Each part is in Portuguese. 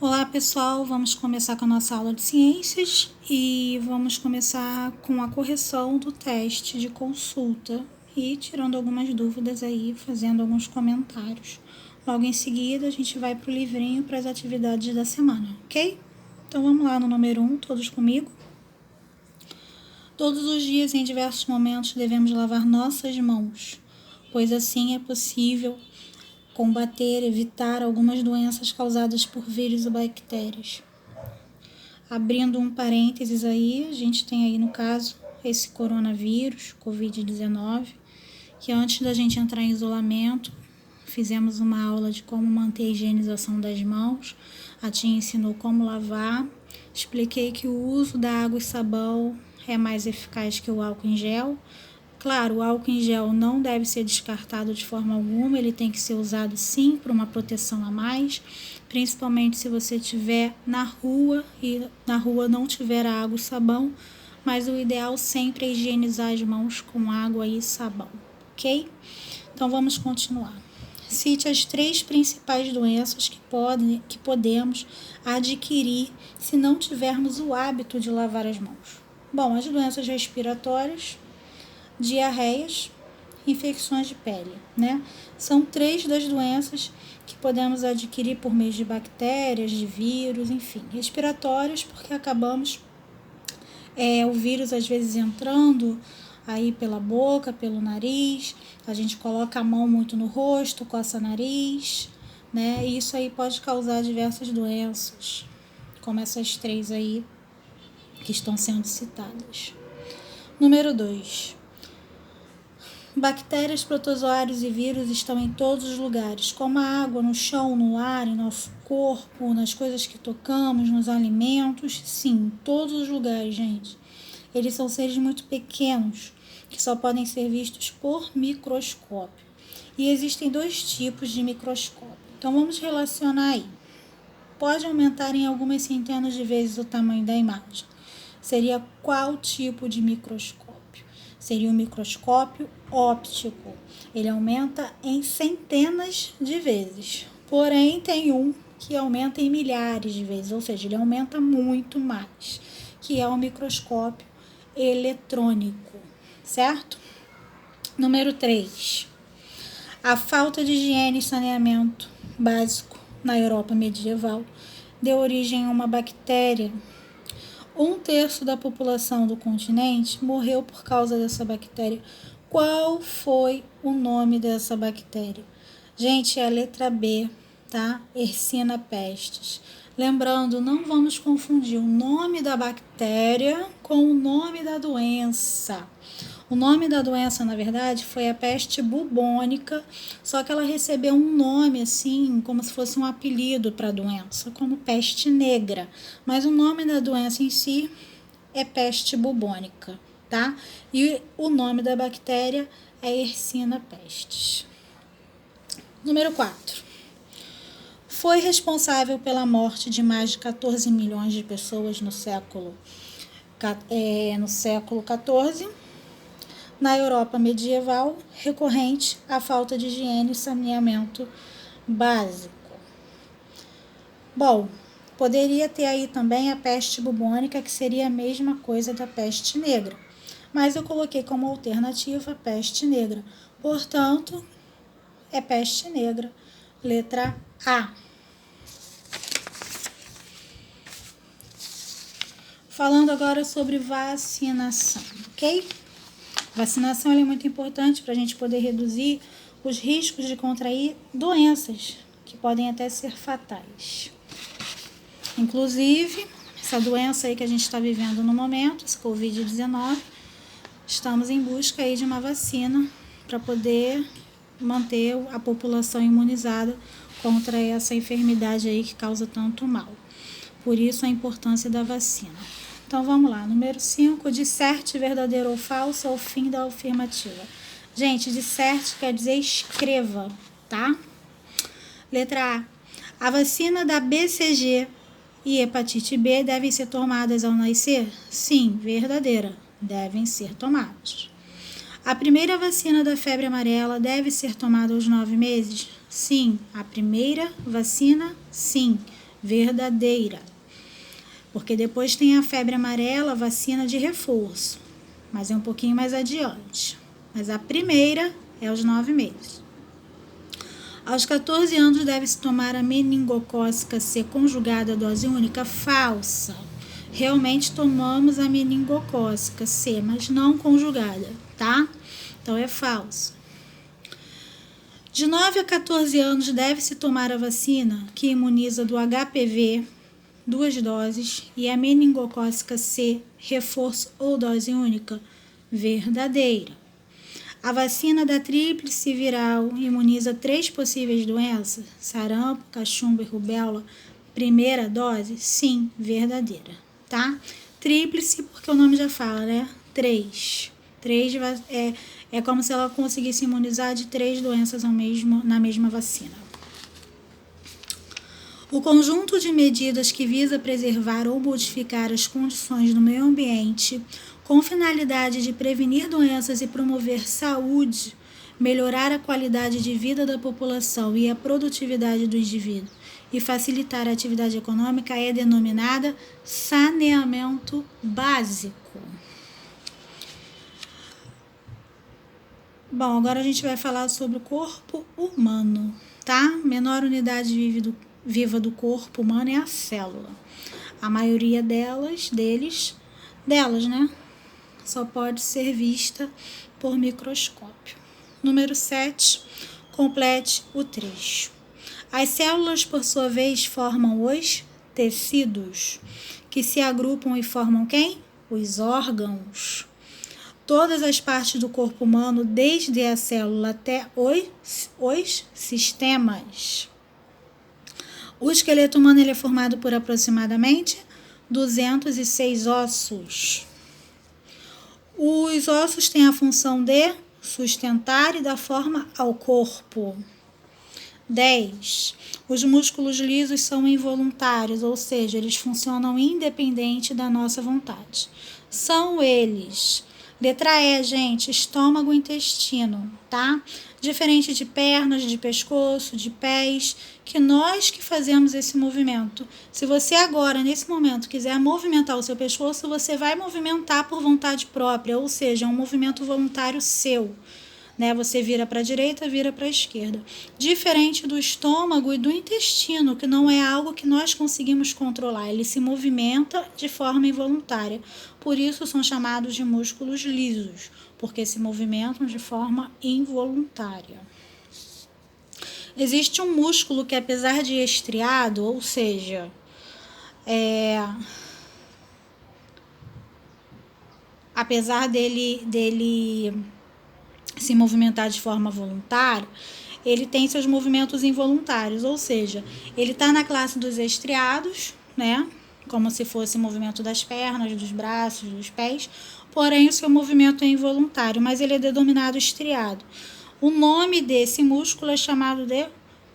Olá pessoal, vamos começar com a nossa aula de ciências e vamos começar com a correção do teste de consulta e tirando algumas dúvidas aí, fazendo alguns comentários. Logo em seguida a gente vai para o livrinho para as atividades da semana, ok? Então vamos lá no número 1, todos comigo. Todos os dias, em diversos momentos, devemos lavar nossas mãos, pois assim é possível combater, evitar algumas doenças causadas por vírus ou bactérias. Abrindo um parênteses aí, a gente tem aí no caso esse coronavírus, Covid-19, que antes da gente entrar em isolamento, fizemos uma aula de como manter a higienização das mãos, a tia ensinou como lavar, expliquei que o uso da água e sabão é mais eficaz que o álcool em gel. Claro, o álcool em gel não deve ser descartado de forma alguma, ele tem que ser usado sim para uma proteção a mais, principalmente se você estiver na rua e na rua não tiver água e sabão, mas o ideal sempre é higienizar as mãos com água e sabão, ok? Então vamos continuar. Cite as 3 principais doenças que podemos adquirir se não tivermos o hábito de lavar as mãos. Bom, as doenças respiratórias, diarreias, infecções de pele, né? São 3 das doenças que podemos adquirir por meio de bactérias, de vírus, enfim, respiratórias, porque acabamos o vírus às vezes entrando aí pela boca, pelo nariz, a gente coloca a mão muito no rosto, coça o nariz, né? E isso aí pode causar diversas doenças, como essas 3 aí que estão sendo citadas. Número 2. Bactérias, protozoários e vírus estão em todos os lugares, como a água, no chão, no ar, em nosso corpo, nas coisas que tocamos, nos alimentos. Sim, em todos os lugares, gente. Eles são seres muito pequenos, que só podem ser vistos por microscópio. E existem 2 tipos de microscópio. Então, vamos relacionar aí. Pode aumentar em algumas centenas de vezes o tamanho da imagem. Seria qual tipo de microscópio? Seria um microscópio óptico. Ele aumenta em centenas de vezes. Porém, tem um que aumenta em milhares de vezes, ou seja, ele aumenta muito mais, que é o microscópio eletrônico, certo? Número 3. A falta de higiene e saneamento básico na Europa medieval deu origem a uma bactéria. 1/3 da população do continente morreu por causa dessa bactéria. Qual foi o nome dessa bactéria? Gente, é a letra B, tá? Yersinia pestis. Lembrando, não vamos confundir o nome da bactéria com o nome da doença. O nome da doença, na verdade, foi a peste bubônica, só que ela recebeu um nome assim, como se fosse um apelido para a doença, como peste negra. Mas o nome da doença em si é peste bubônica, tá? E o nome da bactéria é Yersinia pestis. Número 4. Foi responsável pela morte de mais de 14 milhões de pessoas no século XIV, na Europa medieval, recorrente à falta de higiene e saneamento básico. Bom, poderia ter aí também a peste bubônica, que seria a mesma coisa da peste negra, mas eu coloquei como alternativa a peste negra. Portanto, é peste negra, letra A. Falando agora sobre vacinação, ok? Vacinação é muito importante para a gente poder reduzir os riscos de contrair doenças que podem até ser fatais. Inclusive, essa doença aí que a gente está vivendo no momento, esse Covid-19, estamos em busca aí de uma vacina para poder manter a população imunizada contra essa enfermidade aí que causa tanto mal. Por isso a importância da vacina. Então vamos lá, número 5, disserte verdadeiro ou falso ao fim da afirmativa. Gente, disserte quer dizer escreva, tá? Letra A. A vacina da BCG e hepatite B devem ser tomadas ao nascer? Sim, verdadeira, devem ser tomadas. A primeira vacina da febre amarela deve ser tomada aos 9 meses? Sim, a primeira vacina, sim, verdadeira. Porque depois tem a febre amarela, vacina de reforço, mas é um pouquinho mais adiante. Mas a primeira é aos 9 meses. Aos 14 anos deve-se tomar a meningocócica C conjugada dose única. Falsa. Realmente tomamos a meningocócica C, mas não conjugada, tá? Então é falso. De 9 a 14 anos deve-se tomar a vacina que imuniza do HPV, 2 doses, e a meningocócica C, reforço ou dose única, verdadeira. A vacina da tríplice viral imuniza 3 possíveis doenças, sarampo, cachumba e rubéola, primeira dose? Sim, verdadeira, tá? Tríplice porque o nome já fala, né? 3 é como se ela conseguisse imunizar de 3 doenças na mesma vacina. O conjunto de medidas que visa preservar ou modificar as condições do meio ambiente com finalidade de prevenir doenças e promover saúde, melhorar a qualidade de vida da população e a produtividade do indivíduo e facilitar a atividade econômica é denominada saneamento básico. Bom, agora a gente vai falar sobre o corpo humano, tá? Menor unidade viva do corpo humano é a célula. A maioria delas, né? Só pode ser vista por microscópio. Número 7, complete o trecho. As células, por sua vez, formam os tecidos, que se agrupam e formam quem? Os órgãos. Todas as partes do corpo humano, desde a célula até os sistemas. O esqueleto humano ele é formado por aproximadamente 206 ossos. Os ossos têm a função de sustentar e dar forma ao corpo. 10. Os músculos lisos são involuntários, ou seja, eles funcionam independente da nossa vontade. São eles: letra E, gente, estômago e intestino, tá? Diferente de pernas, de pescoço, de pés, que nós que fazemos esse movimento. Se você agora, nesse momento, quiser movimentar o seu pescoço, você vai movimentar por vontade própria, ou seja, é um movimento voluntário seu. Né? Você vira para a direita, vira para a esquerda. Diferente do estômago e do intestino, que não é algo que nós conseguimos controlar. Ele se movimenta de forma involuntária. Por isso são chamados de músculos lisos, porque se movimentam de forma involuntária. Existe um músculo que, apesar de estriado, ou seja, apesar dele se movimentar de forma voluntária, ele tem seus movimentos involuntários, ou seja, ele está na classe dos estriados, né? Como se fosse o movimento das pernas, dos braços, dos pés, porém o seu movimento é involuntário, mas ele é denominado estriado. O nome desse músculo é chamado de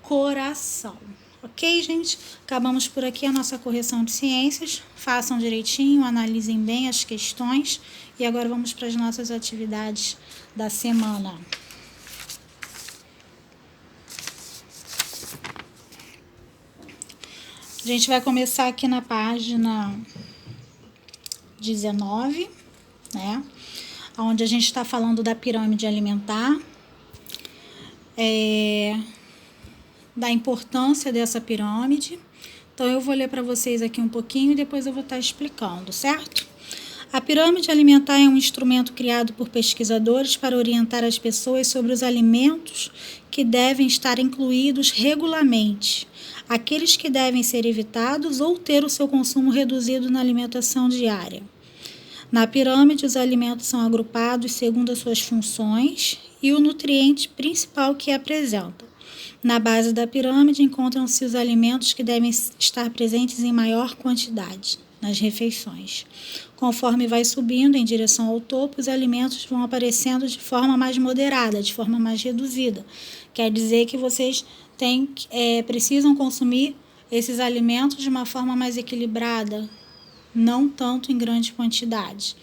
coração. Ok, gente? Acabamos por aqui a nossa correção de ciências. Façam direitinho, analisem bem as questões e agora vamos para as nossas atividades da semana. A gente vai começar aqui na página 19, né? Onde a gente está falando da pirâmide alimentar, da importância dessa pirâmide. Então, eu vou ler para vocês aqui um pouquinho e depois eu vou estar explicando, certo? A pirâmide alimentar é um instrumento criado por pesquisadores para orientar as pessoas sobre os alimentos que devem estar incluídos regularmente, aqueles que devem ser evitados ou ter o seu consumo reduzido na alimentação diária. Na pirâmide, os alimentos são agrupados segundo as suas funções e o nutriente principal que apresentam. Na base da pirâmide encontram-se os alimentos que devem estar presentes em maior quantidade nas refeições. Conforme vai subindo em direção ao topo, os alimentos vão aparecendo de forma mais moderada, de forma mais reduzida. Quer dizer que vocês precisam consumir esses alimentos de uma forma mais equilibrada, não tanto em grande quantidade.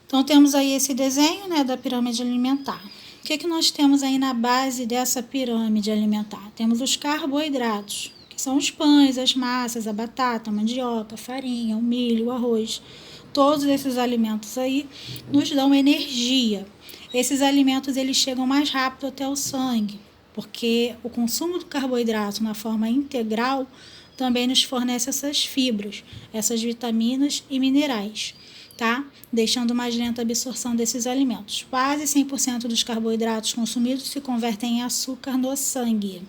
Então, temos aí esse desenho, né, da pirâmide alimentar. O que nós temos aí na base dessa pirâmide alimentar? Temos os carboidratos, que São os pães, as massas, a batata, a mandioca, a farinha, o milho, o arroz. Todos esses alimentos aí nos dão energia. Esses alimentos eles chegam mais rápido até o sangue, porque o consumo do carboidrato na forma integral também nos fornece essas fibras, essas vitaminas e minerais, tá? Deixando mais lenta a absorção desses alimentos. Quase 100% dos carboidratos consumidos se convertem em açúcar no sangue.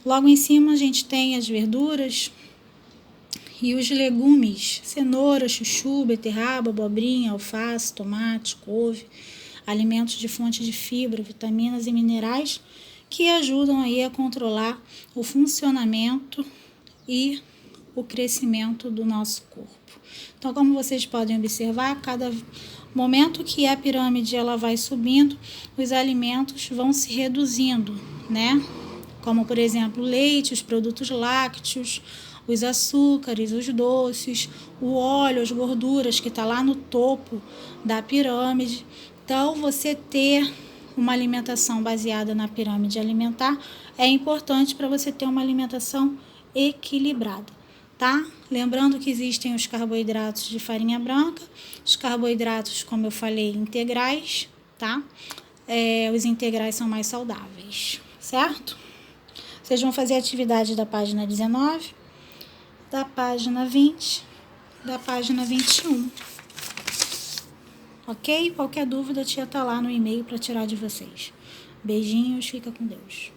Logo em cima a gente tem as verduras e os legumes, cenoura, chuchu, beterraba, abobrinha, alface, tomate, couve, alimentos de fonte de fibra, vitaminas e minerais que ajudam aí a controlar o funcionamento e o crescimento do nosso corpo. Então, como vocês podem observar, cada momento que a pirâmide ela vai subindo, os alimentos vão se reduzindo, né? Como, por exemplo, o leite, os produtos lácteos, os açúcares, os doces, o óleo, as gorduras que está lá no topo da pirâmide. Então, você ter uma alimentação baseada na pirâmide alimentar é importante para você ter uma alimentação equilibrada, tá? Lembrando que existem os carboidratos de farinha branca, os carboidratos, como eu falei, integrais, tá? Os integrais são mais saudáveis, certo? Vocês vão fazer a atividade da página 19, da página 20, da página 21. Ok? Qualquer dúvida, a tia tá lá no e-mail para tirar de vocês. Beijinhos, fica com Deus.